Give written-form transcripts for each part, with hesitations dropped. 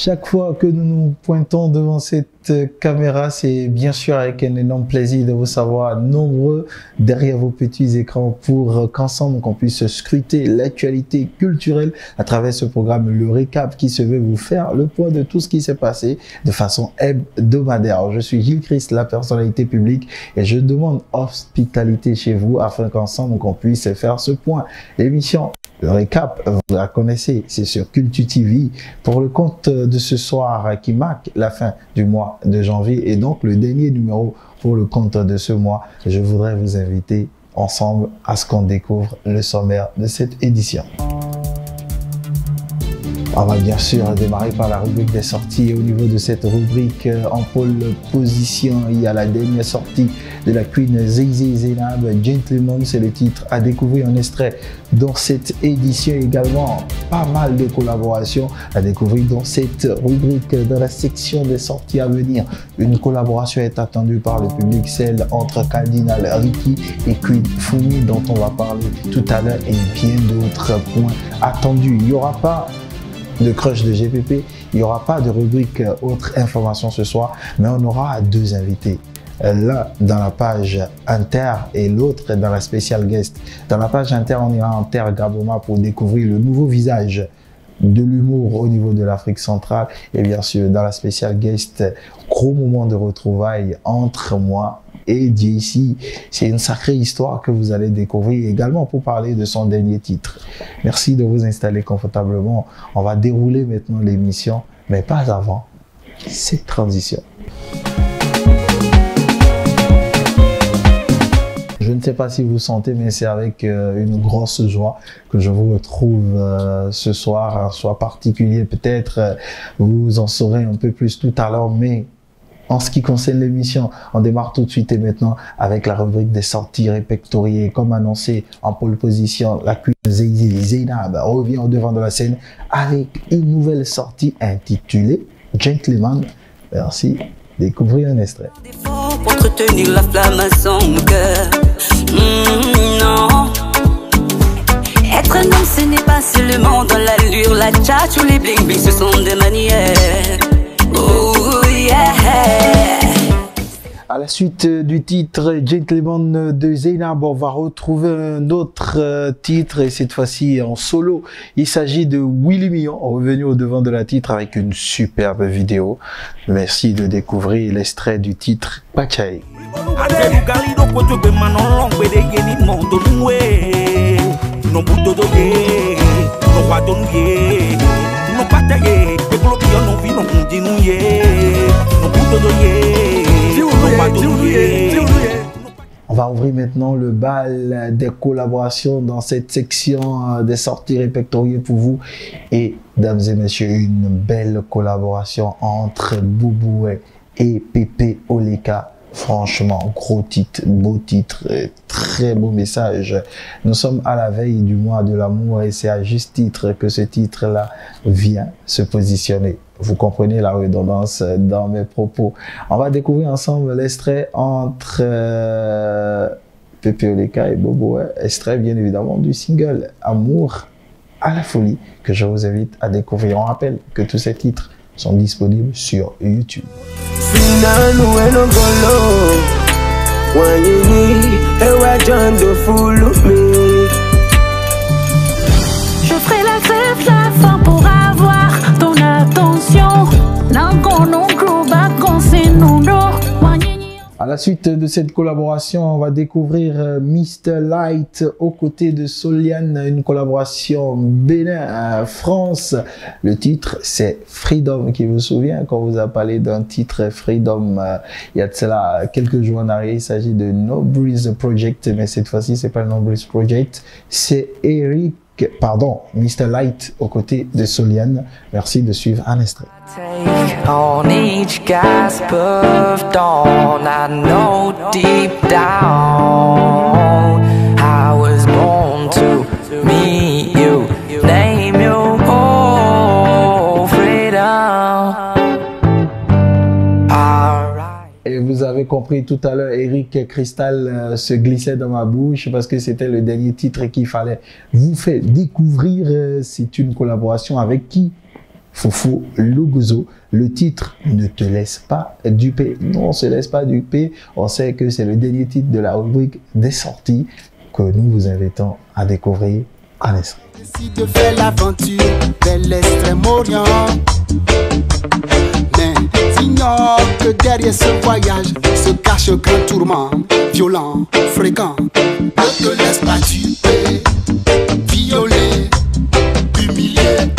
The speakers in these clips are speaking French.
Chaque fois que nous nous pointons devant cette caméra, c'est bien sûr avec un énorme plaisir de vous savoir nombreux derrière vos petits écrans pour qu'ensemble qu'on puisse scruter l'actualité culturelle à travers ce programme, le récap qui se veut vous faire le point de tout ce qui s'est passé de façon hebdomadaire. Je suis Gilles Christ, la personnalité publique, et je demande hospitalité chez vous afin qu'ensemble qu'on puisse faire ce point. L'émission Le Récap, vous la connaissez, c'est sur Culture TV pour le compte de ce soir qui marque la fin du mois de janvier et donc le dernier numéro pour le compte de ce mois. Je voudrais vous inviter ensemble à ce qu'on découvre le sommaire de cette édition. On va bien sûr démarrer par la rubrique des sorties. Et au niveau de cette rubrique, en pôle position, il y a la dernière sortie de la Queen Zay Zainab, Gentleman, c'est le titre à découvrir en extrait dans cette édition. Également, pas mal de collaborations à découvrir dans cette rubrique. Dans la section des sorties à venir, une collaboration est attendue par le public, celle entre Cardinal Ricky et Queen Fumi, dont on va parler tout à l'heure, et bien d'autres points attendus. Il n'y aura pas de crush de GPP, il n'y aura pas de rubrique autre information ce soir, mais on aura deux invités. L'un dans la page Inter et l'autre dans la spéciale guest. Dans la page Inter, on ira en terre Gaboma pour découvrir le nouveau visage de l'humour au niveau de l'Afrique centrale. Et bien sûr, dans la spéciale guest, gros moment de retrouvailles entre moi et JC. C'est une sacrée histoire que vous allez découvrir également pour parler de son dernier titre. Merci de vous installer confortablement. On va dérouler maintenant l'émission, mais pas avant cette transition. Je ne sais pas si vous sentez, mais c'est avec une grosse joie que je vous retrouve ce soir, un soir particulier peut-être. Vous en saurez un peu plus tout à l'heure, mais en ce qui concerne l'émission, on démarre tout de suite et maintenant avec la rubrique des sorties répertoriées. Comme annoncé en pole position, la Queen Zay Zainab revient au devant de la scène avec une nouvelle sortie intitulée Gentleman. Merci. Découvrez un extrait. Pour entretenir la flamme à son cœur. Non. Être un homme, ce n'est pas seulement dans l'allure, la tchatch ou les bling bling, ce sont des manières. Oh yeah. À la suite du titre Gentleman de Zainab, on va retrouver un autre titre et cette fois-ci en solo. Il s'agit de Willy Millon, revenu au devant de la titre avec une superbe vidéo. Merci de découvrir l'extrait du titre Pachai. On va ouvrir maintenant le bal des collaborations dans cette section des sorties répertoriées pour vous. Et, dames et messieurs, une belle collaboration entre Bouboué et Pépé Oleka. Franchement, gros titre, beau titre, très beau message. Nous sommes à la veille du mois de l'amour et c'est à juste titre que ce titre-là vient se positionner. Vous comprenez la redondance dans mes propos. On va découvrir ensemble l'extrait entre Pépé Oleka et Bobo. Extrait bien évidemment du single Amour à la folie que je vous invite à découvrir. On rappelle que tous ces titres sont disponibles sur YouTube. Je ferai la fête la fin pour avoir ton attention. À la suite de cette collaboration, on va découvrir Mr. Light aux côtés de Soliane, une collaboration Bénin-France. Le titre, c'est Freedom, qui vous souvient quand on vous a parlé d'un titre Freedom il y a de cela quelques jours en arrière. Il s'agit de No Breeze Project, mais cette fois-ci, c'est pas le No Breeze Project, c'est Mr. Light aux côtés de Soliane. Merci de suivre un extrait. Take on each gasp of dawn, I know deep down I was born to meet you, name you, oh, freedom. Et vous avez compris tout à l'heure, Eric Cristal se glissait dans ma bouche parce que c'était le dernier titre qu'il fallait vous faire découvrir. C'est une collaboration avec qui? Fofo Luguzo. Le titre ne te laisse pas duper. Non, on ne se laisse pas duper. On sait que c'est le dernier titre de la rubrique des sorties que nous vous invitons à découvrir à l'instant. Décide de faire l'aventure vers l'Extrême-Orient. Mais ignore que derrière ce voyage se cache un grand tourment violent, fréquent. Ne te laisse pas duper, violer, humilier.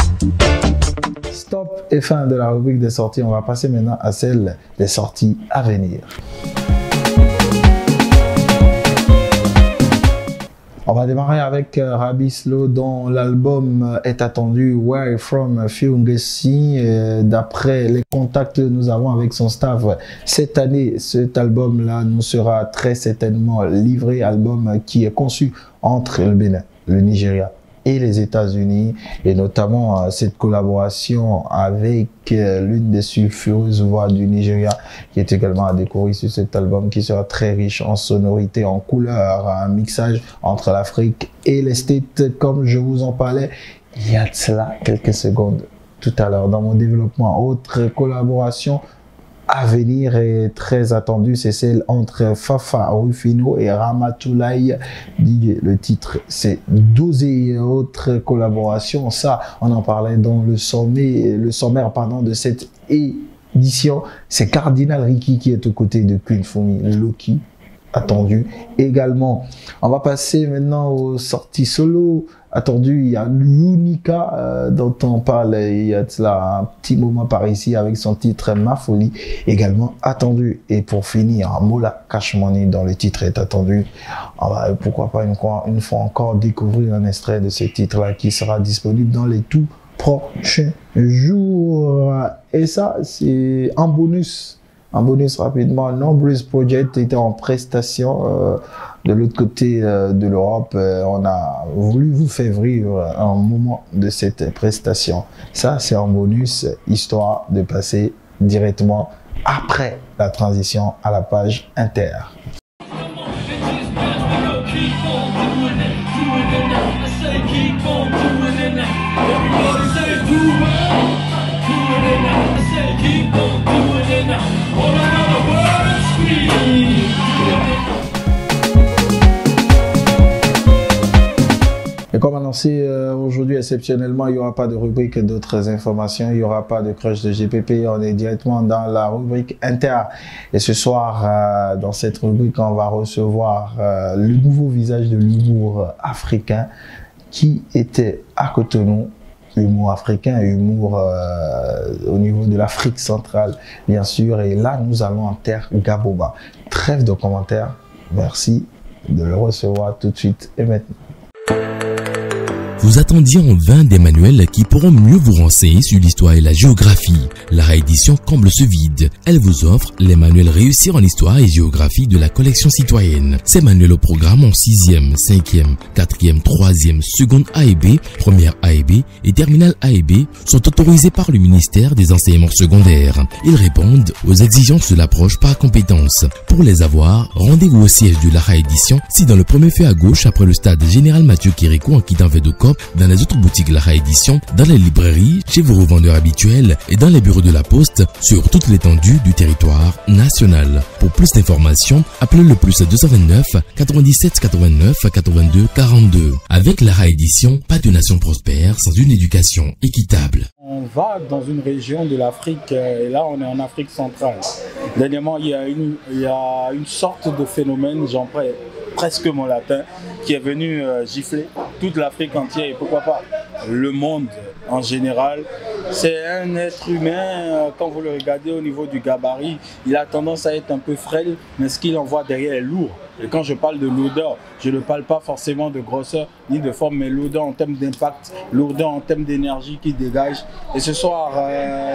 Stop et fin de la rubrique des sorties. On va passer maintenant à celle des sorties à venir. On va démarrer avec Rabi Slow dont l'album est attendu Where From Fungesi. D'après les contacts que nous avons avec son staff, cette année, cet album-là nous sera très certainement livré. Album qui est conçu entre le Bénin, le Nigeria et les États-Unis, et notamment cette collaboration avec l'une des sulfureuses voix du Nigeria qui est également à découvrir sur cet album qui sera très riche en sonorités, en couleurs, un mixage entre l'Afrique et les States comme je vous en parlais il y a de cela quelques secondes tout à l'heure dans mon développement. Autre collaboration à venir et très attendue, c'est celle entre Fafa Rufino et Ramatoulaye DJ. Le titre c'est Dosé. Autre collaboration, ça on en parlait dans le sommaire de cette édition, c'est Cardinal Ricky qui est aux côtés de Queen Fumi Loki, attendu également. On va passer maintenant aux sorties solo attendues. Il y a Unica dont on parle il y a de cela un petit moment par ici avec son titre Ma Folie, également attendu. Et pour finir, Mola Cash Money dont le titre est attendu. On va pourquoi pas une fois encore découvrir un extrait de ce titre là qui sera disponible dans les tout prochains jours. Et ça c'est un bonus. En bonus rapidement, Nombrous Project était en prestation de l'autre côté de l'Europe. On a voulu vous faire vivre un moment de cette prestation. Ça, c'est en bonus, histoire de passer directement après la transition à la page Inter. Et comme annoncé aujourd'hui, exceptionnellement, il n'y aura pas de rubrique d'autres informations, il n'y aura pas de crush de GPP, on est directement dans la rubrique Inter. Et ce soir, dans cette rubrique, on va recevoir le nouveau visage de l'humour africain qui était à Cotonou. Humour africain, humour au niveau de l'Afrique centrale, bien sûr. Et là, nous allons en terre Gaboba. Trêve de commentaires. Merci de le recevoir tout de suite et maintenant. Vous attendiez en vain des manuels qui pourront mieux vous renseigner sur l'histoire et la géographie. La réédition comble ce vide. Elle vous offre les manuels réussir en histoire et géographie de la collection citoyenne. Ces manuels au programme en 6e, 5e, 4e, 3e, seconde A et B, première A et B et terminale A et B sont autorisés par le ministère des enseignements secondaires. Ils répondent aux exigences de l'approche par compétences. Pour les avoir, rendez-vous au siège de la réédition, si dans le premier feu à gauche après le stade Général Mathieu Kirikou en quittant Védocop, dans les autres boutiques La Réédition, dans les librairies, chez vos revendeurs habituels et dans les bureaux de la Poste sur toute l'étendue du territoire national. Pour plus d'informations, appelez le plus 229 97 89 82 42. Avec La Réédition, pas de nation prospère sans une éducation équitable. On va dans une région de l'Afrique, et là on est en Afrique centrale. Dernièrement, il y a une sorte de phénomène, j'en prends presque mon latin, qui est venu gifler toute l'Afrique entière et pourquoi pas le monde en général. C'est un être humain, quand vous le regardez au niveau du gabarit, il a tendance à être un peu frêle, mais ce qu'il envoie derrière est lourd. Et quand je parle de lourdeur, je ne parle pas forcément de grosseur ni de forme, mais lourdeur en termes d'impact, lourdeur en termes d'énergie qu'il dégage. Et ce soir,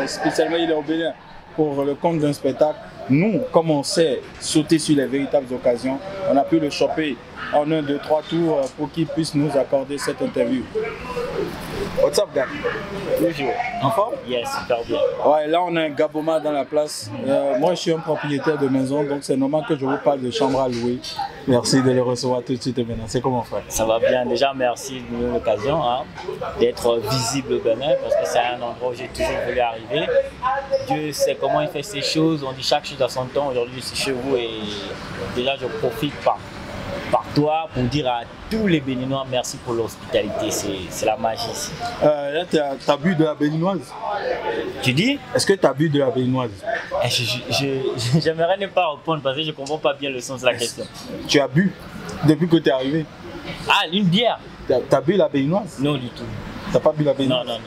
spécialement, il est au Bénin pour le compte d'un spectacle. Nous, comme on sait sauter sur les véritables occasions, on a pu le choper en 1, 2, 3 tours pour qu'il puisse nous accorder cette interview. What's up, gars? Toujours. En forme? Yes, super bien. Ouais, là on a un Gaboma dans la place. Moi je suis un propriétaire de maison, donc c'est normal que je vous parle de chambre à louer. Merci de le recevoir tout de suite maintenant. C'est comment, frère? Ça va bien. Déjà, merci de nous donner l'occasion d'être visible au Bénin parce que c'est un endroit où j'ai toujours voulu arriver. Dieu sait comment il fait ces choses. On dit chaque chose à son temps. Aujourd'hui, je suis chez vous et déjà, je profite par toi pour dire à tous les Béninois merci pour l'hospitalité. C'est la magie ici. Là, tu as bu de la béninoise? Tu dis? Est-ce que tu as bu de la béninoise? J'aimerais ne pas répondre parce que je ne comprends pas bien le sens de la question. Tu as bu depuis que tu es arrivé? Ah, une bière? Tu as bu la béninoise? Non, du tout. Tu n'as pas bu la béninoise? Non.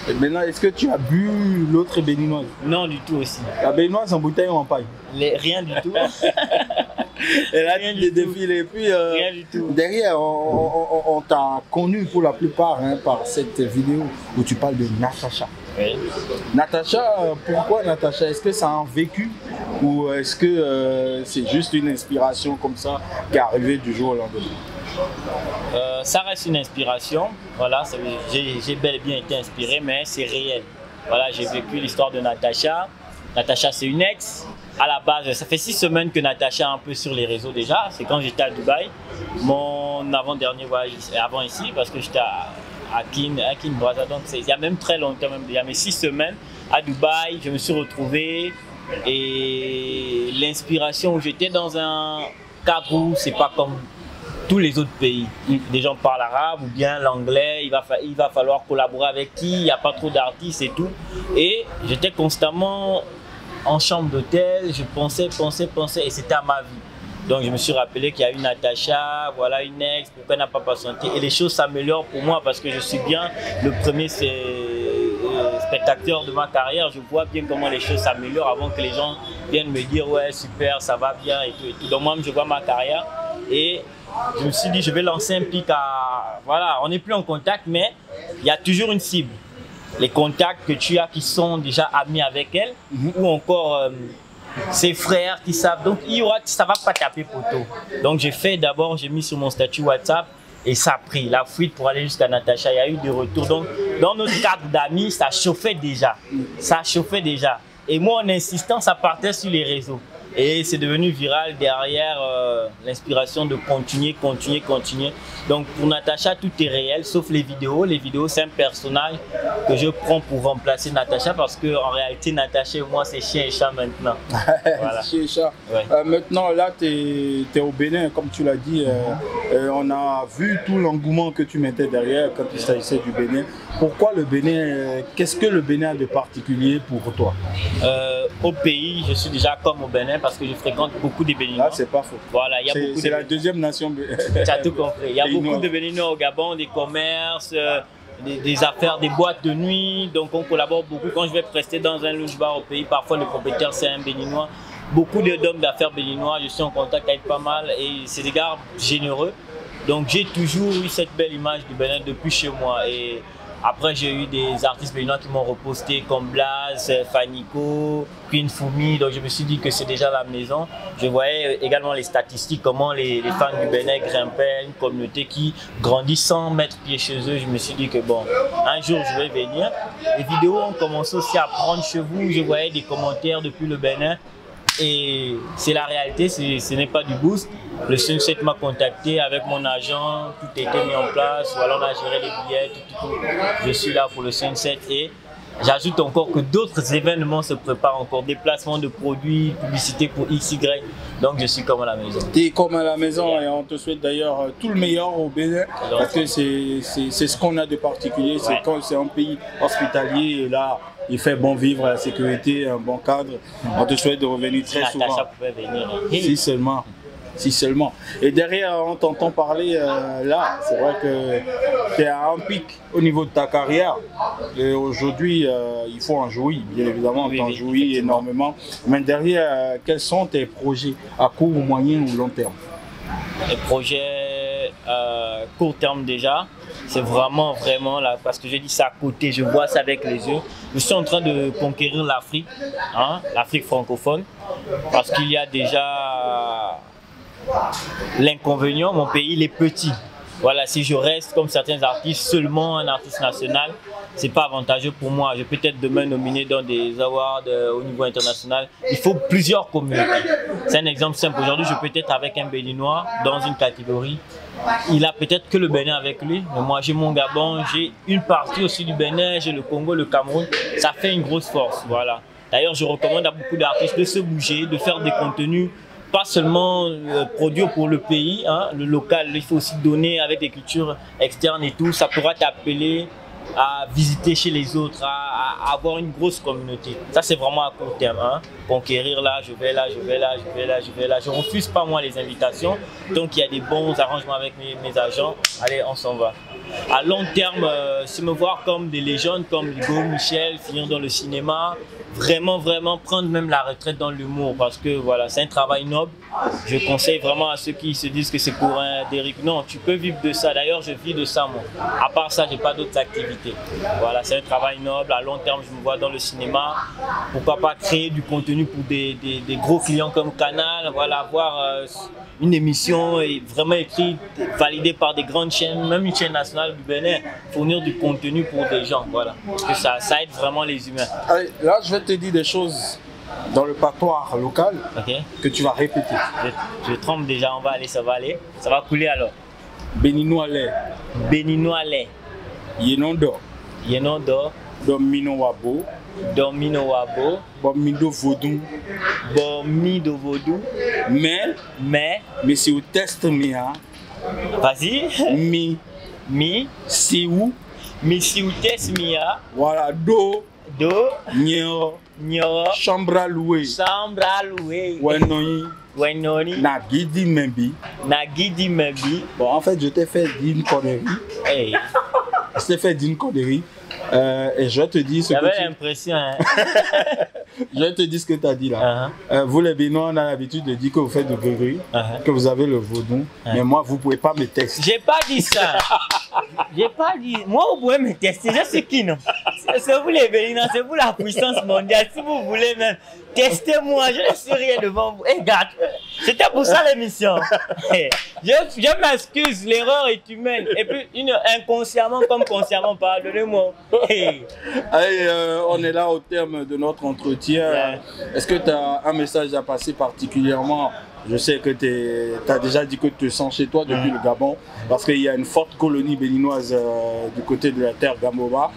Et maintenant, est-ce que tu as bu l'autre béninoise? Non, du tout aussi. La béninoise en bouteille ou en paille? Rien du tout. Et là, tu défiles. Et puis, rien du tout. Derrière, on t'a connu pour la plupart par cette vidéo où tu parles de Natacha. Oui. Natacha, pourquoi Natacha? Est-ce que ça a un vécu ou est-ce que c'est juste une inspiration comme ça qui est arrivée du jour au lendemain? Ça reste une inspiration. Voilà, j'ai bel et bien été inspiré, mais c'est réel. Voilà, j'ai vécu l'histoire de Natacha. Natacha, c'est une ex. À la base, ça fait 6 semaines que Natacha est un peu sur les réseaux déjà. C'est quand j'étais à Dubaï. Mon avant-dernier voyage avant ici, parce que j'étais à Kinshasa. Donc il y a même très longtemps, il y a mes 6 semaines à Dubaï. Je me suis retrouvé et l'inspiration où j'étais dans un cadre où c'est pas comme tous les autres pays. Des gens parlent arabe ou bien l'anglais, il va falloir collaborer avec qui, il n'y a pas trop d'artistes et tout. Et j'étais constamment en chambre d'hôtel, je pensais et c'était à ma vie. Donc je me suis rappelé qu'il y a une Natacha, voilà une ex, pourquoi elle n'a pas patienté. Et les choses s'améliorent pour moi parce que je suis bien le premier spectateur de ma carrière. Je vois bien comment les choses s'améliorent avant que les gens viennent me dire ouais super, ça va bien et tout. Donc moi je vois ma carrière et je me suis dit je vais lancer un pic à... Voilà, on n'est plus en contact mais il y a toujours une cible. Les contacts que tu as qui sont déjà amis avec elle ou encore ses frères qui savent. Donc ça va pas taper poteau. Donc j'ai mis sur mon statut WhatsApp et ça a pris la fuite pour aller jusqu'à Natacha. Il y a eu des retours. Donc dans notre cadre d'amis, ça chauffait déjà. Et moi en insistant, ça partait sur les réseaux. Et c'est devenu viral derrière l'inspiration de continuer. Donc pour Natacha, tout est réel, sauf les vidéos. Les vidéos, c'est un personnage que je prends pour remplacer Natacha parce qu'en réalité, Natacha et moi, c'est chien et chat maintenant. Voilà. Chien et chat. Ouais. Maintenant, là, tu es au Bénin, comme tu l'as dit. On a vu tout l'engouement que tu mettais derrière quand il s'agissait du Bénin. Pourquoi le Bénin? Qu'est-ce que le Bénin a de particulier pour toi? Au pays, je suis déjà comme au Bénin parce que je fréquente beaucoup de Béninois. Là, c'est pas faux. Voilà, c'est la deuxième nation. Tu as tout compris. Il y a beaucoup de Béninois au Gabon, des commerces, des affaires, des boîtes de nuit. Donc on collabore beaucoup. Quand je vais prester dans un lounge bar au pays, parfois le propriétaire c'est un Béninois. Beaucoup d'hommes d'affaires béninois, je suis en contact avec pas mal et c'est des gars généreux. Donc j'ai toujours eu cette belle image du Bénin depuis chez moi. Et après, j'ai eu des artistes béninois qui m'ont reposté comme Blaze, Fanico, Queen Fumi. Donc je me suis dit que c'est déjà la maison. Je voyais également les statistiques, comment les fans du Bénin grimpaient, une communauté qui grandit sans mettre pied chez eux. Je me suis dit que bon, un jour je vais venir. Les vidéos ont commencé aussi à prendre chez vous. Je voyais des commentaires depuis le Bénin. Et c'est la réalité, ce n'est pas du boost. Le Sunset m'a contacté avec mon agent, tout était mis en place, voilà, on a géré les billets, tout. Je suis là pour le Sunset et j'ajoute encore que d'autres événements se préparent encore, déplacement de produits, publicité pour XY. Donc je suis comme à la maison. Tu es comme à la maison et on te souhaite d'ailleurs tout le meilleur au Bénin parce que c'est ce qu'on a de particulier, c'est quand c'est un pays hospitalier et là il fait bon vivre, la sécurité, un bon cadre. On te souhaite de revenir très souvent. Pouvait venir. Si seulement. Et derrière, on t'entend parler là, c'est vrai que tu es à un pic au niveau de ta carrière. Et aujourd'hui, il faut en jouir, bien évidemment, on t'en jouit énormément. Mais derrière, quels sont tes projets à court, moyen ou long terme? Les projets court terme déjà, c'est vraiment là, parce que je dis ça à côté, je vois ça avec les yeux. Je suis en train de conquérir l'Afrique, l'Afrique francophone, parce qu'il y a déjà l'inconvénient, mon pays il est petit. voilà, si je reste comme certains artistes, seulement un artiste national, c'est pas avantageux pour moi. Je peux être demain nominé dans des awards au niveau international. Il faut plusieurs communautés. C'est un exemple simple. Aujourd'hui, je peux être avec un Béninois dans une catégorie. Il a peut-être que le Bénin avec lui, mais moi j'ai mon Gabon, j'ai une partie aussi du Bénin, j'ai le Congo, le Cameroun. Ça fait une grosse force, voilà. D'ailleurs, je recommande à beaucoup d'artistes de se bouger, de faire des contenus, pas seulement produire pour le pays, hein, le local. Il faut aussi donner avec des cultures externes et tout. Ça pourra t'appeler à visiter chez les autres, à avoir une grosse communauté. Ça, c'est vraiment à court terme. Hein. Conquérir là, je vais là, je vais là, je vais là, je vais là. Je refuse pas, moi, les invitations. Donc, il y a des bons arrangements avec mes agents. Allez, on s'en va. À long terme, se me voir comme des légendes, comme Hugo, Michel, finir dans le cinéma, vraiment prendre même la retraite dans l'humour, parce que voilà, c'est un travail noble. Je conseille vraiment à ceux qui se disent que c'est pour un Derrick. Non, tu peux vivre de ça. D'ailleurs, je vis de ça, moi. À part ça, j'ai pas d'autres activités. Voilà, c'est un travail noble. À long terme, je me vois dans le cinéma. Pourquoi pas créer du contenu pour des gros clients comme Canal. Voilà, avoir une émission et vraiment écrite, validée par des grandes chaînes, même une chaîne nationale du Bénin, fournir du contenu pour des gens, voilà. Parce que ça aide vraiment les humains. Allez, là, je vais te dire des choses dans le patois local que tu vas répéter. Je tremble déjà, on va aller, ça va aller. Ça va couler alors. Béninois lait. Béninois lait. Yenondo. Yenondo. Domino wabo. Domino wabo. Bomido vodou. Bomido vodou. Mais si vous testez mia. Vas-y. Si vous. Mi si vous testez mia. Voilà, do. Nyo. Chambre à louer. Chambre à louer. Wenoni. Nagidi membi. Nagidi membi. Bon, en fait, je t'ai fait dire une connerie. Hey. Je t'ai fait dire une connerie. Et je te dis ce que j'avais l'impression. Hein. Je te dis ce que tu as dit là. Vous les Béninois, on a l'habitude de dire que vous faites de gris, que vous avez le vaudou. Mais moi, vous ne pouvez pas me tester. J'ai pas dit ça. J'ai pas dit. Moi, vous pouvez me tester. Je sais qui, non. C'est vous les Béninois, c'est vous la puissance mondiale. Si vous voulez même, testez-moi. Je ne suis rien devant vous. Hey, gars, c'était pour ça l'émission. Je m'excuse, l'erreur est humaine. Et puis, inconsciemment comme consciemment, pardonnez-moi. Hey. Allez, on est là au terme de notre entretien. Est-ce que tu as un message à passer particulièrement? Je sais que tu as déjà dit que tu te sens chez toi depuis le Gabon, parce qu'il y a une forte colonie béninoise du côté de la terre Gamboba.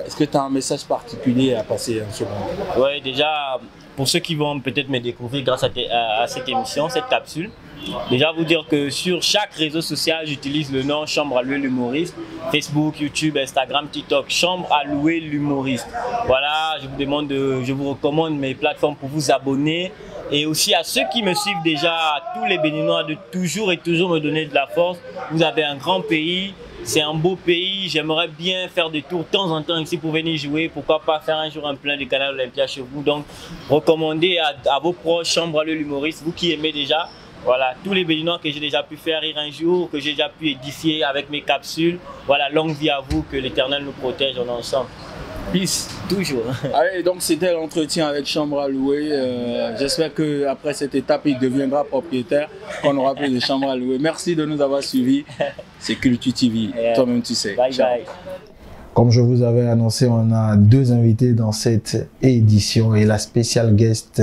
Est-ce que tu as un message particulier à passer en ce moment? Oui, déjà, pour ceux qui vont peut-être me découvrir grâce à cette émission, cette capsule, déjà vous dire que sur chaque réseau social, j'utilise le nom Chambre à louer l'humoriste. Facebook, YouTube, Instagram, TikTok, Chambre à louer l'humoriste. Voilà, je vous recommande mes plateformes pour vous abonner. Et aussi à ceux qui me suivent déjà, à tous les Béninois, de toujours et toujours me donner de la force. Vous avez un grand pays, c'est un beau pays. J'aimerais bien faire des tours de temps en temps ici pour venir jouer. Pourquoi pas faire un jour un plein de Canal Olympia chez vous. Donc, recommandez à vos proches Chambre à l'humoriste, vous qui aimez déjà. Voilà, tous les Béninois que j'ai déjà pu faire rire un jour, que j'ai déjà pu édifier avec mes capsules. Voilà, longue vie à vous, que l'Éternel nous protège en ensemble. Peace, toujours. Allez, donc c'était l'entretien avec Chambre à louer. J'espère qu'après cette étape, il deviendra propriétaire, qu'on aura plus de Chambre à louer. Merci de nous avoir suivis. C'est Culture TV, toi-même tu sais. Bye bye. Comme je vous avais annoncé, on a deux invités dans cette édition et la spécial guest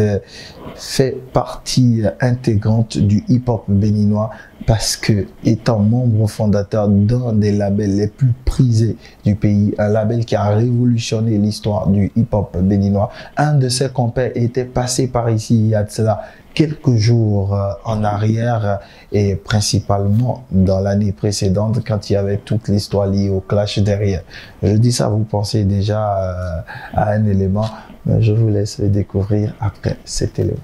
fait partie intégrante du hip-hop béninois parce que, étant membre fondateur d'un des labels les plus prisés du pays, un label qui a révolutionné l'histoire du hip-hop béninois, un de ses compères était passé par ici il y a de cela quelques jours en arrière et principalement dans l'année précédente quand il y avait toute l'histoire liée au clash derrière. Je dis ça, vous pensez déjà à un élément, mais je vous laisse le découvrir après cet élément.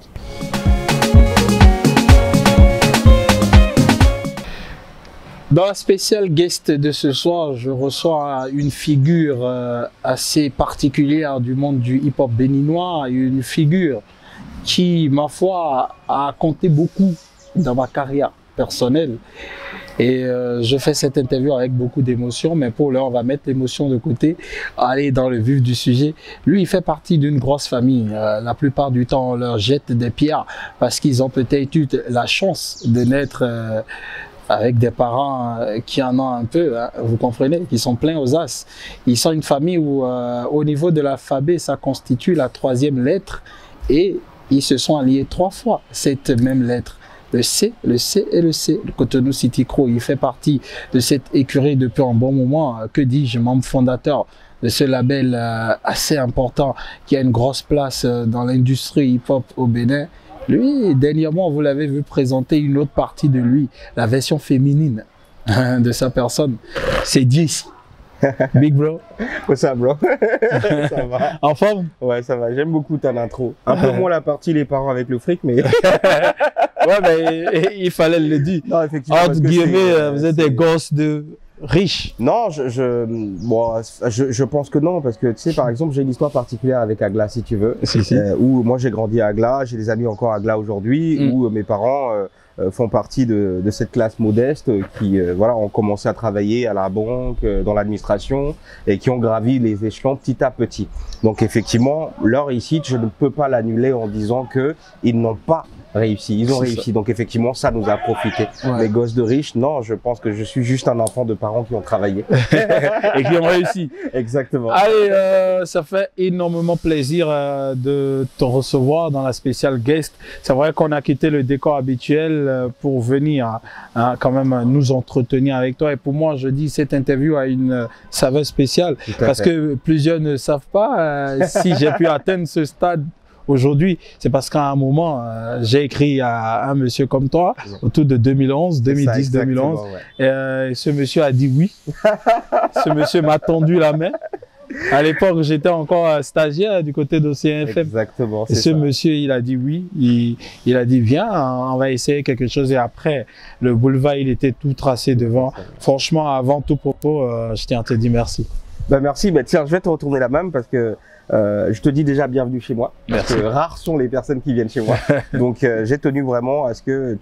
Dans la spéciale guest de ce soir, je reçois une figure assez particulière du monde du hip-hop béninois, une figure qui, ma foi, a compté beaucoup dans ma carrière personnelle. Et je fais cette interview avec beaucoup d'émotion, mais pour l'heure, on va mettre l'émotion de côté, aller dans le vif du sujet. Lui, il fait partie d'une grosse famille. La plupart du temps, on leur jette des pierres parce qu'ils ont peut-être eu la chance de naître avec des parents qui en ont un peu, hein, vous comprenez, qui sont pleins aux as. Ils sont une famille où, au niveau de l'alphabet, ça constitue la 3e lettre et ils se sont alliés 3 fois, cette même lettre. Le C et le C. Le Cotonou City Crew, il fait partie de cette écurie depuis un bon moment. Que dis-je, membre fondateur de ce label assez important qui a une grosse place dans l'industrie hip-hop au Bénin. Lui, dernièrement, vous l'avez vu présenter une autre partie de lui, la version féminine de sa personne. C'est JC. Big bro. What's up, bro? Ça va? En forme? Ouais, ça va. J'aime beaucoup ton intro. Un peu moins la partie les parents avec le fric, mais... Ouais, mais il fallait le dire. Non, effectivement. Entre guillemets, vous êtes des gosses de riches. Non, je pense que non, parce que tu sais, par exemple, j'ai une histoire particulière avec Agla, si tu veux. Si. Où moi j'ai grandi à Agla, j'ai des amis encore à Agla aujourd'hui, où mes parents font partie de cette classe modeste qui voilà, ont commencé à travailler à la banque, dans l'administration, et qui ont gravi les échelons petit à petit. Donc effectivement, leur réussite, je ne peux pas l'annuler en disant que ils n'ont pas réussi. Ils ont réussi. Donc effectivement, ça nous a profité. Ouais. Les gosses de riches, non, je pense que je suis juste un enfant de parents qui ont travaillé. Et qui ont réussi. Exactement. Allez, ça fait énormément plaisir de te recevoir dans la spéciale guest. C'est vrai qu'on a quitté le décor habituel pour venir quand même nous entretenir avec toi. Et pour moi, je dis cette interview a une saveur spéciale parce que plusieurs ne savent pas si j'ai pu atteindre ce stade aujourd'hui, c'est parce qu'à un moment, j'ai écrit à un monsieur comme toi, autour de 2011, 2010, 2011. Ouais. Et ce monsieur a dit oui. Ce monsieur m'a tendu la main. À l'époque, j'étais encore stagiaire du côté d'OCNFM. Exactement. Et ce monsieur, il a dit oui. Il a dit viens, on va essayer quelque chose. Et après, le boulevard, il était tout tracé devant. Franchement, avant tout propos, je tiens à te dire merci. Bah merci. Bah tiens, je vais te retourner la même parce que je te dis déjà bienvenue chez moi. Parce que rares sont les personnes qui viennent chez moi. Donc j'ai tenu vraiment à ce que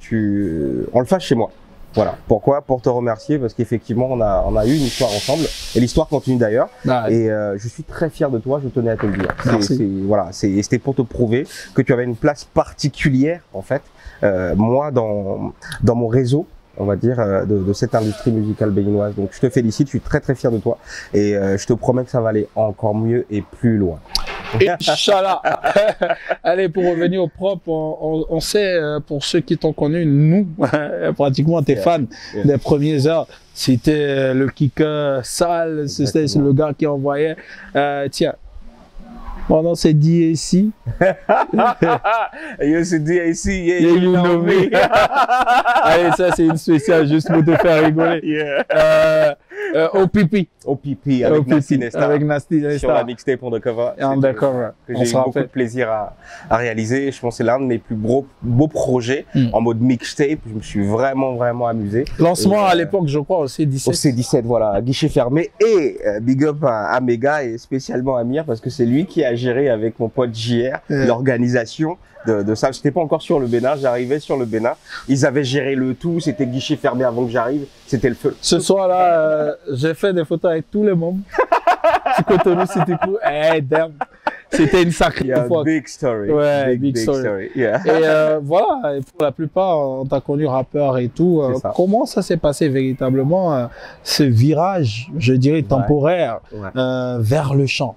on le fasse chez moi. Voilà. Pourquoi? Pour te remercier parce qu'effectivement on a eu une histoire ensemble et l'histoire continue d'ailleurs. Et je suis très fier de toi. Je tenais à te le dire. Voilà. C'était pour te prouver que tu avais une place particulière en fait. Moi dans mon réseau, on va dire, de cette industrie musicale béninoise. Donc je te félicite, je suis très très fier de toi et je te promets que ça va aller encore mieux et plus loin. Inch'Allah. Allez, pour revenir au propre, on sait, pour ceux qui t'ont connu, nous, pratiquement tes fans des premières heures, c'était le kicker sale, c'était le gars qui envoyait, tiens, pendant c'est DAC. Yo, c'est DAC, yeah, you know me. Allez, ça c'est une spéciale juste pour te faire rigoler. Yeah. OPP. OPP avec Nasty Nesta. Avec Nasty Nesta. Sur la mixtape Undercover. Undercover. Que j'ai eu beaucoup de plaisir à réaliser. Je pense que c'est l'un de mes plus beaux projets en mode mixtape. Je me suis vraiment amusé. Lancement à l'époque, je crois, au C17. Au C17, voilà, guichet fermé. Et big up à Mega et spécialement à Amir parce que c'est lui qui a géré avec mon pote JR l'organisation de ça. J'étais pas encore sur le Bénin, j'arrivais sur le Bénin. Ils avaient géré le tout, c'était guichet fermé avant que j'arrive, c'était le feu. Ce soir-là, j'ai fait des photos avec tous les membres. Du Cotonou City Crew. Hey, damn. C'était une sacrée fois. Big story. Ouais, big story. Yeah. Et voilà, pour la plupart, on t'a connu rappeur et tout. Comment ça s'est passé véritablement, ce virage, je dirais, temporaire, vers le chant?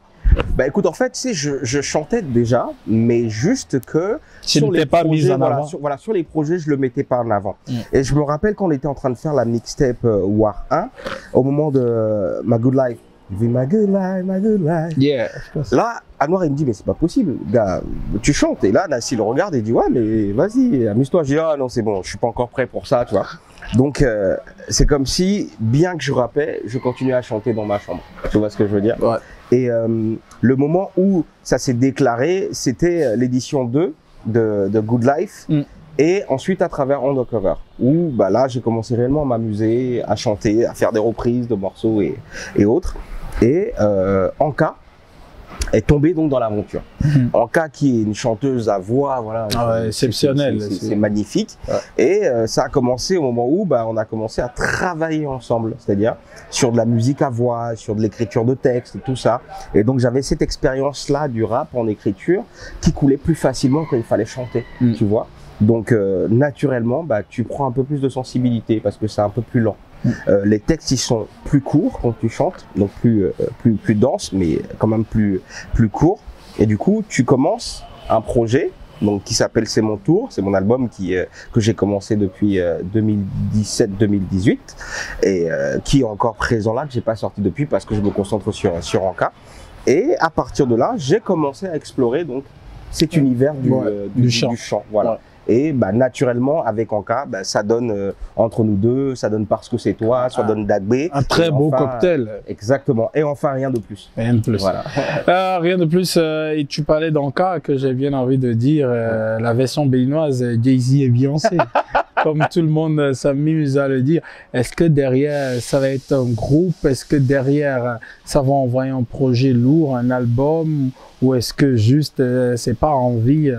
Bah écoute, en fait, tu sais, je chantais déjà, mais juste que sur les pas mis en avant. Sur les projets, je le mettais pas en avant. Et je me rappelle quand on était en train de faire la mixtape War 1, au moment de My Good Life. My good life, my good life. Yeah. Là, Anwar, il me dit, mais c'est pas possible, gars, tu chantes. Et là, Nassi le regarde et dit, ouais, mais vas-y, amuse-toi. Je dis, ah non, c'est bon, je suis pas encore prêt pour ça, tu vois. Donc, c'est comme si, bien que je rappais, je continuais à chanter dans ma chambre. Tu vois ce que je veux dire? Ouais. Et le moment où ça s'est déclaré, c'était l'édition 2 de Good Life. Et ensuite à travers Undercover, où bah là j'ai commencé réellement à m'amuser, à chanter, à faire des reprises de morceaux et autres. Et Anka est tombée donc dans l'aventure. Anka qui est une chanteuse à voix, voilà, exceptionnelle, c'est magnifique. Et ça a commencé au moment où bah on a commencé à travailler ensemble, c'est-à-dire sur de la musique à voix, sur de l'écriture de texte et tout ça. Et donc j'avais cette expérience là du rap en écriture qui coulait plus facilement quand il fallait chanter, tu vois. Donc naturellement, bah, tu prends un peu plus de sensibilité parce que c'est un peu plus lent. Les textes ils sont plus courts quand tu chantes, donc plus denses, mais quand même plus courts. Et du coup, tu commences un projet donc qui s'appelle C'est mon tour. C'est mon album que j'ai commencé depuis 2017-2018 et qui est encore présent là, que j'ai pas sorti depuis parce que je me concentre sur Anka. Et à partir de là, j'ai commencé à explorer donc cet univers du chant. Voilà. Ouais. Et bah, naturellement, avec Anka, bah, ça donne Entre nous deux, ça donne Parce que c'est toi, ça donne Dagbé. Un très beau cocktail. Exactement. Et enfin, rien de plus. Rien de plus. Voilà. Rien de plus. Et tu parlais d'Anka, que j'ai bien envie de dire, la version béninoise, Jay-Z et Beyoncé. Comme tout le monde s'amuse à le dire. Est-ce que derrière, ça va être un groupe? Est-ce que derrière, ça va envoyer un projet lourd, un album? Ou est-ce que juste, c'est pas envie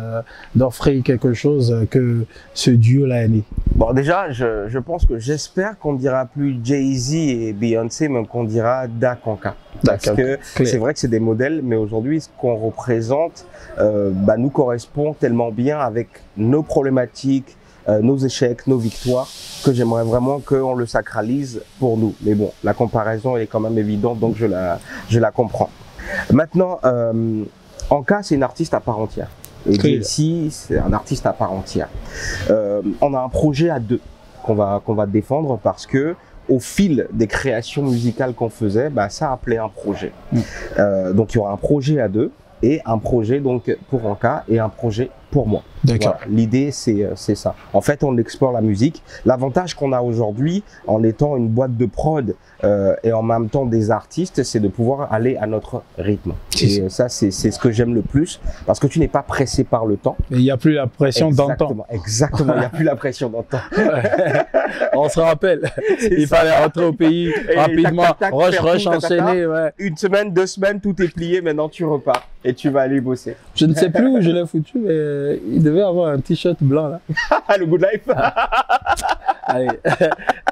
d'offrir quelque chose que ce duo-là né? Bon, déjà, je pense que j'espère qu'on ne dira plus Jay-Z et Beyoncé, mais qu'on dira Anka. Parce que c'est vrai que c'est des modèles, mais aujourd'hui, ce qu'on représente bah, nous correspond tellement bien avec nos problématiques, nos échecs, nos victoires, que j'aimerais vraiment qu'on le sacralise pour nous. Mais bon, la comparaison elle est quand même évidente, donc je la comprends. Maintenant, Anka, c'est une artiste à part entière. Et Jay-Z, c'est un artiste à part entière. On a un projet à deux qu'on va défendre parce que au fil des créations musicales qu'on faisait, bah, ça appelait un projet. Donc il y aura un projet à deux et un projet donc pour Anka et un projet pour moi. D'accord. Voilà. L'idée, c'est ça. En fait, on explore la musique. L'avantage qu'on a aujourd'hui, en étant une boîte de prod et en même temps des artistes, c'est de pouvoir aller à notre rythme. Et ça, c'est ce que j'aime le plus, parce que tu n'es pas pressé par le temps. Et il n'y a plus la pression d'entendre. Exactement, il n'y a plus la pression d'entendre. On se rappelle, il fallait rentrer au pays et rapidement, rush, enchaîner. Ouais. Une semaine, 2 semaines, tout est plié, maintenant tu repars et tu vas aller bosser. Je ne sais plus où je l'ai foutu, mais il devait avoir un t-shirt blanc là. Le Good Life. Allez,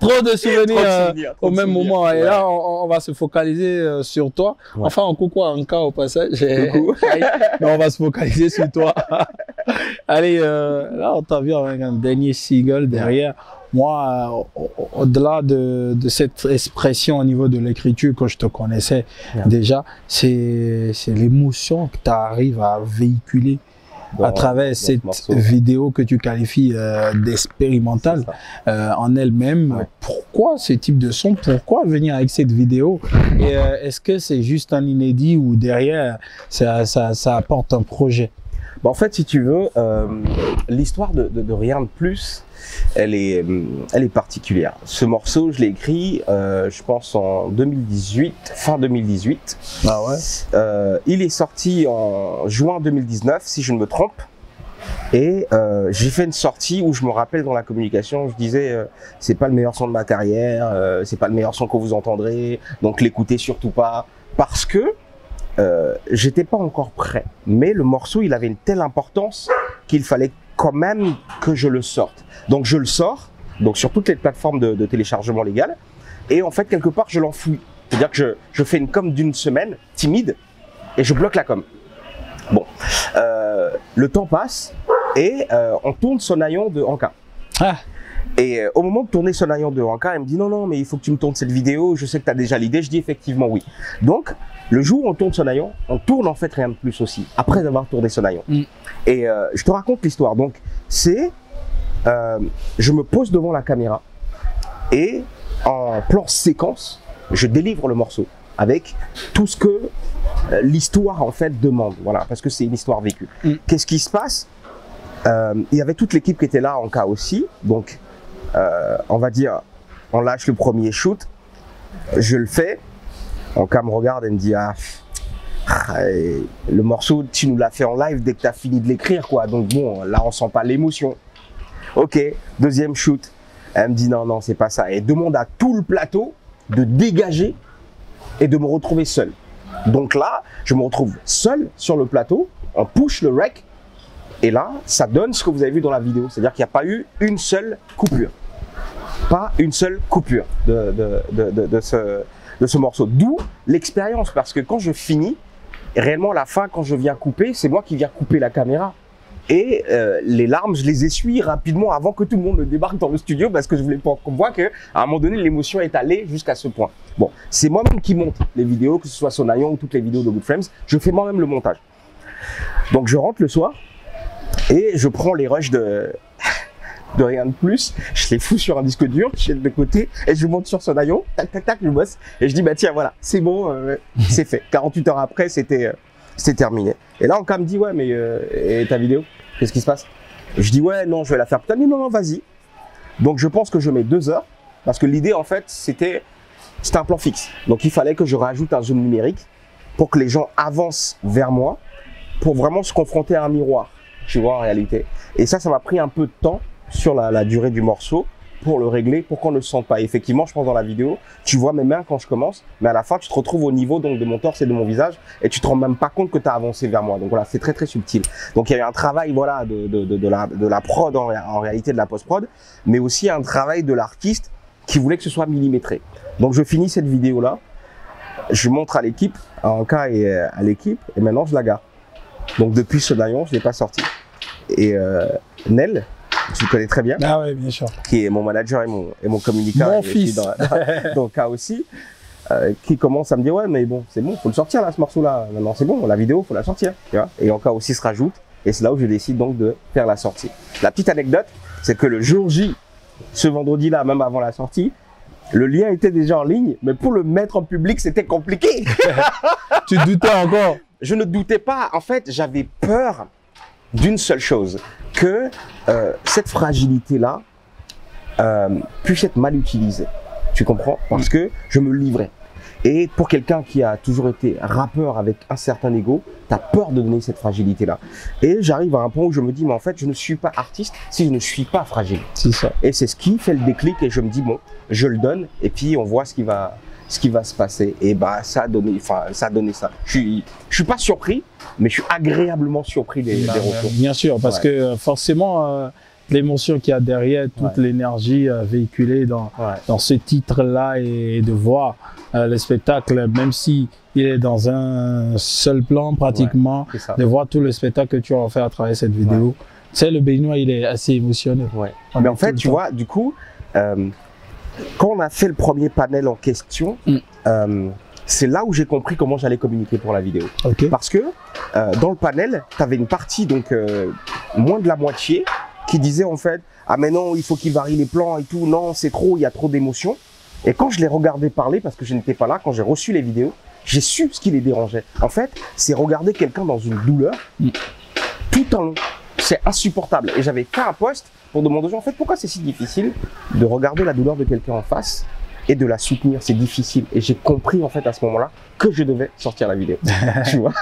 trop de souvenirs au même moment. Et là, on va se focaliser sur toi. Ouais. Enfin, un coucou à Anka au passage. Coucou. Mais on va se focaliser sur toi. Allez, là, on t'a vu avec un dernier single derrière. Moi, au-delà de cette expression au niveau de l'écriture que je te connaissais déjà, c'est l'émotion que tu arrives à véhiculer à travers cette vidéo que tu qualifies d'expérimentale en elle-même. Ouais. Pourquoi ce type de son? Pourquoi venir avec cette vidéo? Et est-ce que c'est juste un inédit ou derrière ça apporte un projet? Bon, en fait, si tu veux, l'histoire de Rien de plus, elle est particulière. Ce morceau, je l'ai écrit, je pense en 2018, fin 2018. Ah ouais. Il est sorti en juin 2019, si je ne me trompe. Et j'ai fait une sortie où je me rappelle dans la communication, je disais c'est pas le meilleur son de ma carrière, c'est pas le meilleur son que vous entendrez, donc l'écoutez surtout pas, parce que j'étais pas encore prêt. Mais le morceau, il avait une telle importance qu'il fallait quand même que je le sorte. Donc je le sors, donc sur toutes les plateformes de téléchargement légal, et en fait quelque part je l'enfouis. C'est-à-dire que je fais une com d'une semaine, timide, et je bloque la com. Bon, le temps passe, et on tourne Sonaillon de Anka. Ah. Et au moment de tourner Sonaillon de Anka, elle me dit non, mais il faut que tu me tournes cette vidéo, je sais que tu as déjà l'idée. Je dis effectivement oui. Donc, le jour où on tourne Sonaillon, on tourne en fait Rien de plus aussi, après avoir tourné Sonaillon. Et je te raconte l'histoire. Donc, c'est, je me pose devant la caméra et en plan séquence, je délivre le morceau avec tout ce que l'histoire en fait demande. Voilà, parce que c'est une histoire vécue. Qu'est-ce qui se passe? Il y avait toute l'équipe qui était là, Anka aussi. Donc, on va dire, on lâche le premier shoot, je le fais, Anka me regarde et me dit le morceau tu nous l'as fait en live dès que tu as fini de l'écrire quoi, donc bon là on sent pas l'émotion. Ok, deuxième shoot, elle me dit non c'est pas ça, et demande à tout le plateau de dégager et de me retrouver seul. Donc là je me retrouve seul sur le plateau, on push le rec et là ça donne ce que vous avez vu dans la vidéo, c'est à dire qu'il n'y a pas eu une seule coupure. Pas une seule coupure de ce morceau. D'où l'expérience, parce que quand je finis, réellement à la fin, quand je viens couper, c'est moi qui viens couper la caméra. Et les larmes, je les essuie rapidement avant que tout le monde ne débarque dans le studio parce que je voulais pas qu'on voit qu'à un moment donné, l'émotion est allée jusqu'à ce point. Bon, c'est moi-même qui monte les vidéos, que ce soit Sonayon ou toutes les vidéos de Good Frames. Je fais moi-même le montage. Donc, je rentre le soir et je prends les rushs de rien de plus. Je les fous sur un disque dur, je les de côté et je monte sur Sonayon. Tac, tac, tac, je bosse. Et je dis, bah tiens, voilà, c'est bon, c'est fait. 48 heures après, c'était terminé. Et là, Anka me dit, ouais, mais et ta vidéo, qu'est-ce qui se passe? Je dis, ouais, non, je vais la faire plus tard. Non, vas-y. Donc, je pense que je mets 2 heures parce que l'idée, en fait, c'était un plan fixe. Donc, il fallait que je rajoute un zoom numérique pour que les gens avancent vers moi pour vraiment se confronter à un miroir, tu vois, en réalité. Et ça m'a pris un peu de temps sur la durée du morceau pour le régler, pour qu'on ne le sente pas. Effectivement, je pense dans la vidéo, tu vois mes mains quand je commence, mais à la fin, tu te retrouves au niveau donc de mon torse et de mon visage et tu te rends même pas compte que tu as avancé vers moi. Donc voilà, c'est très très subtil. Donc il y a eu un travail voilà de la prod en réalité, de la post-prod, mais aussi un travail de l'artiste qui voulait que ce soit millimétré. Donc je finis cette vidéo là, je montre à l'équipe, à Anka et à l'équipe, et maintenant je la garde. Donc depuis ce Sonayon, je l'ai pas sorti. Et Nel, tu le connais très bien. Ah oui, bien sûr. Qui est mon manager et mon communicant. Mon fils. Dans le cas aussi. Qui commence à me dire, ouais, mais bon, c'est bon, faut le sortir là, ce morceau-là. Maintenant, c'est bon, la vidéo, faut la sortir. Tu vois. Et encore aussi se rajoute. Et c'est là où je décide donc de faire la sortie. La petite anecdote, c'est que le jour J, ce vendredi-là, même avant la sortie, le lien était déjà en ligne, mais pour le mettre en public, c'était compliqué. Tu doutais encore? Je ne doutais pas. En fait, j'avais peur d'une seule chose, que cette fragilité-là puisse être mal utilisée. Tu comprends? Parce que je me livrais. Et pour quelqu'un qui a toujours été rappeur avec un certain ego, tu as peur de donner cette fragilité-là. Et j'arrive à un point où je me dis, mais en fait, je ne suis pas artiste si je ne suis pas fragile. C'est ça. Et c'est ce qui fait le déclic et je me dis, bon, je le donne et puis on voit ce qui va se passer. Et bah, ça a donné ça. Je suis pas surpris, mais je suis agréablement surpris des retours. Bien sûr, parce que forcément, l'émotion qu'il y a derrière, toute l'énergie véhiculée dans ce titre-là et de voir le spectacle, même si il est dans un seul plan pratiquement, de voir tout le spectacle que tu as fait à travers cette vidéo. Tu sais, le Béninois, il est assez émotionnel. Mais en fait, tu vois, du coup, quand on a fait le premier panel en question, c'est là où j'ai compris comment j'allais communiquer pour la vidéo. Parce que dans le panel, tu avais une partie, donc moins de la moitié, qui disait en fait, ah mais non, il faut qu'il varie les plans et tout, non, c'est trop, il y a trop d'émotions. Et quand je les regardais parler, parce que je n'étais pas là, quand j'ai reçu les vidéos, j'ai su ce qui les dérangeait. En fait, c'est regarder quelqu'un dans une douleur tout en long. C'est insupportable. Et j'avais fait un post pour demander aux gens, en fait, pourquoi c'est si difficile de regarder la douleur de quelqu'un en face et de la soutenir, c'est difficile. Et j'ai compris, en fait, à ce moment-là, que je devais sortir la vidéo. Tu vois?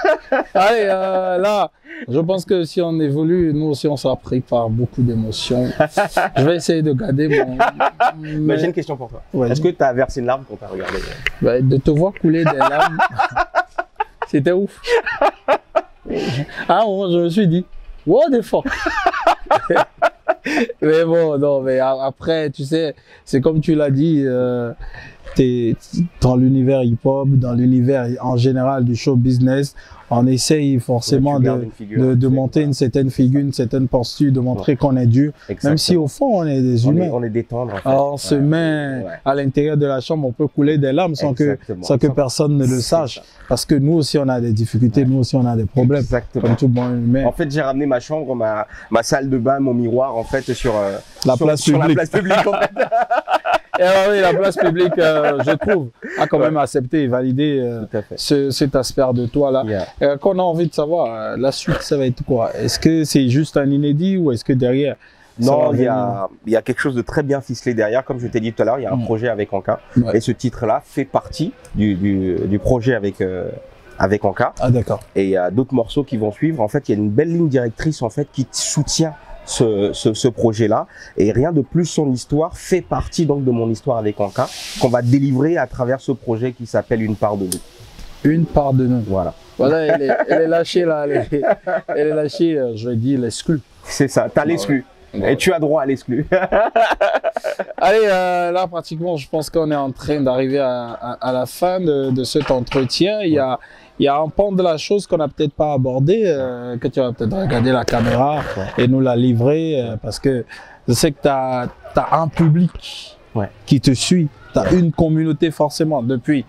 Allez, là, je pense que si on évolue, nous aussi, on sera pris par beaucoup d'émotions. Je vais essayer de garder mon... Mais j'ai une question pour toi. Est-ce que tu as versé une larme quand tu as regardé? De te voir couler des larmes, c'était ouf. À un moment, je me suis dit, what the fuck? Mais bon, non, mais après, tu sais, c'est comme tu l'as dit, t'es dans l'univers hip-hop, dans l'univers en général du show business, on essaye forcément de monter une certaine figure, une certaine posture, de montrer qu'on est dur, même si au fond on est des humains. On est des tendres. En fait. Alors on se met à l'intérieur de la chambre, on peut couler des larmes sans que personne ne le sache. Parce que nous aussi on a des difficultés, nous aussi on a des problèmes. Comme tout bon humain. En fait, j'ai ramené ma chambre, ma salle de bain, mon miroir en fait sur la place publique. En fait. Et oui, la place publique, je trouve, a quand même accepté et validé cet aspect de toi là. Qu'on a envie de savoir, la suite, ça va être quoi? Est-ce que c'est juste un inédit ou est-ce que derrière? Non, il y a quelque chose de très bien ficelé derrière. Comme je t'ai dit tout à l'heure, il y a un projet avec Anka. Et ce titre-là fait partie du projet avec Anka. Ah d'accord. Et il y a d'autres morceaux qui vont suivre. En fait, il y a une belle ligne directrice en fait qui soutient ce projet-là, et rien de plus, son histoire fait partie donc de mon histoire avec Anka, qu'on va délivrer à travers ce projet qui s'appelle Une part de nous. Une part de nous. Voilà. Voilà, elle est lâchée là, elle est lâchée, je vais dire l'exclu. C'est ça, t'as l'exclu. Et tu as droit à l'exclu. Allez, là, pratiquement, je pense qu'on est en train d'arriver à la fin de cet entretien. Il y a un pan de la chose qu'on n'a peut-être pas abordé, que tu vas peut-être regarder la caméra et nous la livrer, parce que je sais que tu as un public qui te suit. Tu as une communauté forcément depuis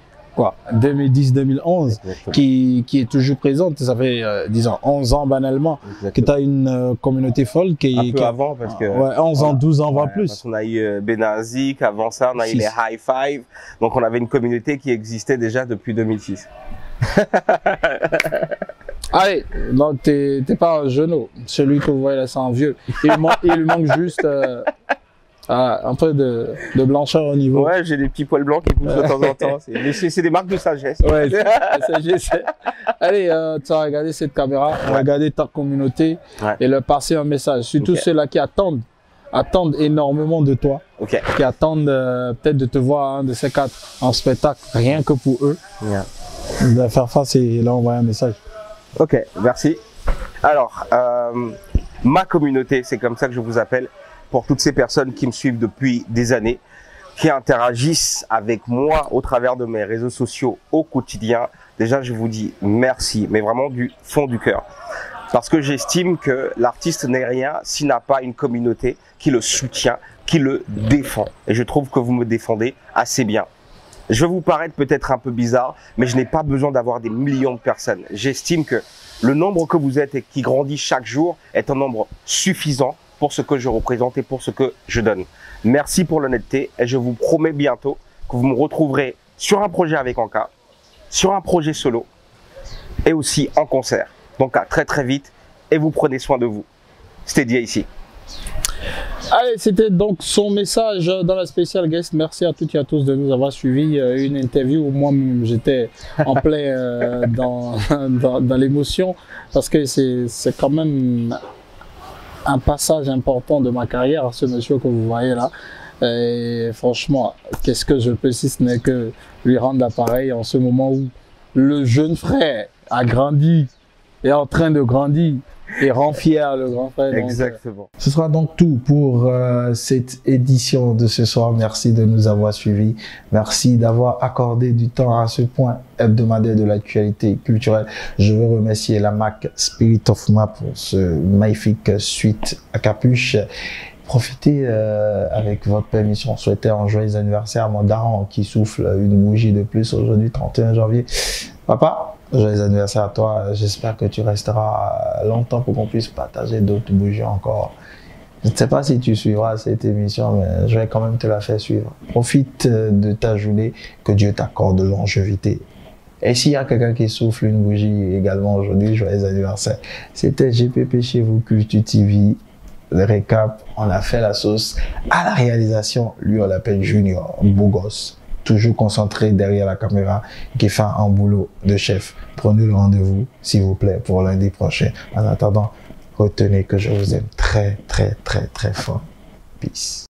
2010-2011 qui est toujours présente. Ça fait disons 11 ans banalement que tu as une communauté folle un peu avant parce que 11 ans, 12 ans voire plus. On a eu Benazik, avant ça on a eu les High Five, donc on avait une communauté qui existait déjà depuis 2006. Allez, donc t'es pas un genou, celui que vous voyez là c'est un vieux. Il lui manque juste un peu de blancheur au niveau. Ouais, j'ai des petits poils blancs qui poussent de temps en temps. C'est des marques de sagesse. Ouais, sagesse. Allez, tu vas regarder cette caméra, regarder ta communauté et leur passer un message. Surtout ceux-là qui attendent énormément de toi, qui attendent peut-être de te voir un de ces quatre en spectacle, rien que pour eux. De faire face et leur envoyer un message. Ok, merci. Alors, ma communauté, c'est comme ça que je vous appelle, pour toutes ces personnes qui me suivent depuis des années, qui interagissent avec moi au travers de mes réseaux sociaux au quotidien. Déjà, je vous dis merci, mais vraiment du fond du cœur. Parce que j'estime que l'artiste n'est rien s'il n'a pas une communauté qui le soutient, qui le défend. Et je trouve que vous me défendez assez bien. Je vais vous paraître peut-être un peu bizarre, mais je n'ai pas besoin d'avoir des millions de personnes. J'estime que le nombre que vous êtes et qui grandit chaque jour est un nombre suffisant pour ce que je représente et pour ce que je donne. Merci pour l'honnêteté et je vous promets bientôt que vous me retrouverez sur un projet avec Anka, sur un projet solo et aussi en concert. Donc à très très vite et vous prenez soin de vous. C'était Dia ici. Allez, c'était donc son message dans la spéciale guest. Merci à toutes et à tous de nous avoir suivis. Une interview où moi-même j'étais en plein dans l'émotion parce que c'est quand même un passage important de ma carrière, ce monsieur que vous voyez là. Et franchement, qu'est-ce que je peux si ce n'est que lui rendre l'appareil en ce moment où le jeune frère a grandi, est en train de grandir et rend fier le grand frère. Exactement. Ce sera donc tout pour cette édition de ce soir. Merci de nous avoir suivis. Merci d'avoir accordé du temps à ce point hebdomadaire de l'actualité culturelle. Je veux remercier la marque Spirit of Ma pour ce magnifique suite à capuche. Profitez avec votre permission. Souhaitez un joyeux anniversaire à mon daron qui souffle une bougie de plus aujourd'hui, 31 janvier. Papa, joyeux anniversaire à toi. J'espère que tu resteras longtemps pour qu'on puisse partager d'autres bougies encore. Je ne sais pas si tu suivras cette émission, mais je vais quand même te la faire suivre. Profite de ta journée, que Dieu t'accorde de longévité. Et s'il y a quelqu'un qui souffle une bougie également aujourd'hui, joyeux anniversaire. C'était GPP chez vous, Culture TV. Le récap, on a fait la sauce. À la réalisation, lui on l'appelle Junior, beau gosse, toujours concentré derrière la caméra, qui fait un boulot de chef. Prenez le rendez-vous, s'il vous plaît, pour lundi prochain. En attendant, retenez que je vous aime très, très, très, très fort. Peace.